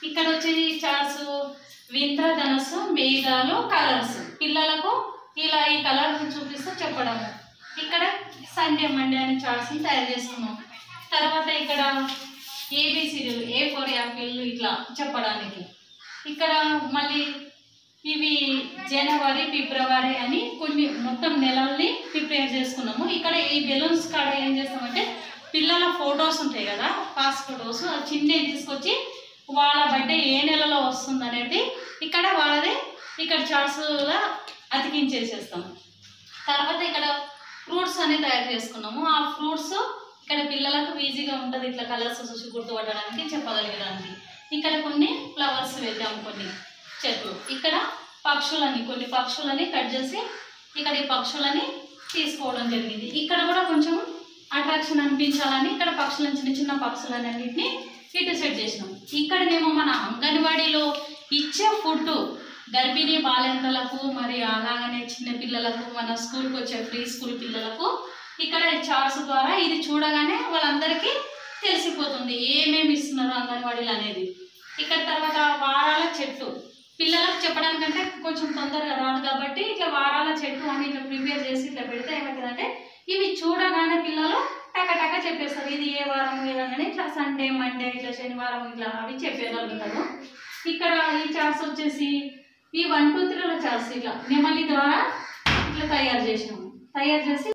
ఇక్కడ వచ్చేది చార్ట్స్ ఇంద్రధనస్సు, మేఘాలు, కలర్స్. పిల్లలకు ఇలా ఈ కలర్స్ చూపిస్తూ చెప్పడము. ఇక్కడ సండే మండే అనే చార్ట్స్ని తయారు చేసుకున్నాం. తర్వాత ఇక్కడ ఏబిసిడీలు, ఏ ఫర్ యాపిల్ ఇట్లా చెప్పడానికి. ఇక్కడ మళ్ళీ ఇవి జనవరి, ఫిబ్రవరి అని కొన్ని మొత్తం నెలల్ని ప్రిపేర్ చేసుకున్నాము. ఇక్కడ ఈ బెలూన్స్ కాడ ఏం చేస్తామంటే పిల్లల ఫొటోస్ ఉంటాయి కదా, పాస్ ఫొటోస్, చిన్నవి తీసుకొచ్చి వాళ్ళ బర్త్డే ఏ నెలలో వస్తుంది అనేది ఇక్కడ వాళ్ళది ఇక్కడ చార్ట్స్లో అతికించేసేస్తాము. తర్వాత ఇక్కడ ఫ్రూట్స్ అనేది తయారు చేసుకున్నాము. ఆ ఫ్రూట్స్ ఇక్కడ పిల్లలకు ఈజీగా ఉంటుంది, ఇట్లా కలర్స్ చూసి గుర్తుపట్టడానికి, చెప్పగలగడానికి. ఇక్కడ కొన్ని ఫ్లవర్స్ వేద్దాము, కొన్ని చెట్లు. ఇక్కడ కొన్ని పక్షులని కట్ చేసి ఇక్కడ ఈ పక్షులని తీసుకోవడం జరిగింది. ఇక్కడ కూడా కొంచెం అట్రాక్షన్ అనిపించాలని ఇక్కడ పక్షులని, చిన్న చిన్న పక్షులని అన్నింటినీ ఇటు సెట్ చేసినాం. ఇక్కడనేమో మన అంగన్వాడీలో ఇచ్చే ఫుడ్ గర్భిణీ బాలింతలకు, మరి అలాగనే చిన్న పిల్లలకు, మన స్కూల్కి వచ్చే ఫ్రీ స్కూల్ పిల్లలకు ఇక్కడ చార్ట్స్ ద్వారా ఇది చూడగానే వాళ్ళందరికీ తెలిసిపోతుంది ఏమేమి ఇస్తున్నారు అంగన్వాడీలు అనేది. ఇక్కడ తర్వాత వారాల చెట్టు పిల్లలకు చెప్పడానికంటే కొంచెం తొందరగా రాదు కాబట్టి ఇట్లా వారాల చెట్టు అని ఇట్లా ప్రిపేర్ చేసి ఇట్లా పెడితే ఏమవుతుందంటే ఇవి చూడగానే పిల్లలు టక చెప్పేస్తారు, ఇది ఏ వారం ఏదన్నా. ఇట్లా సండే, మండే, ఇట్లా శనివారం ఇట్లా అవి చెప్పగలుగుతారు. ఇక్కడ ఈ చార్ట్స్ వచ్చేసి ఈ 1, 2, 3 చార్ట్స్ ఇట్లా నెమలి ద్వారా ఇట్లా తయారు చేసి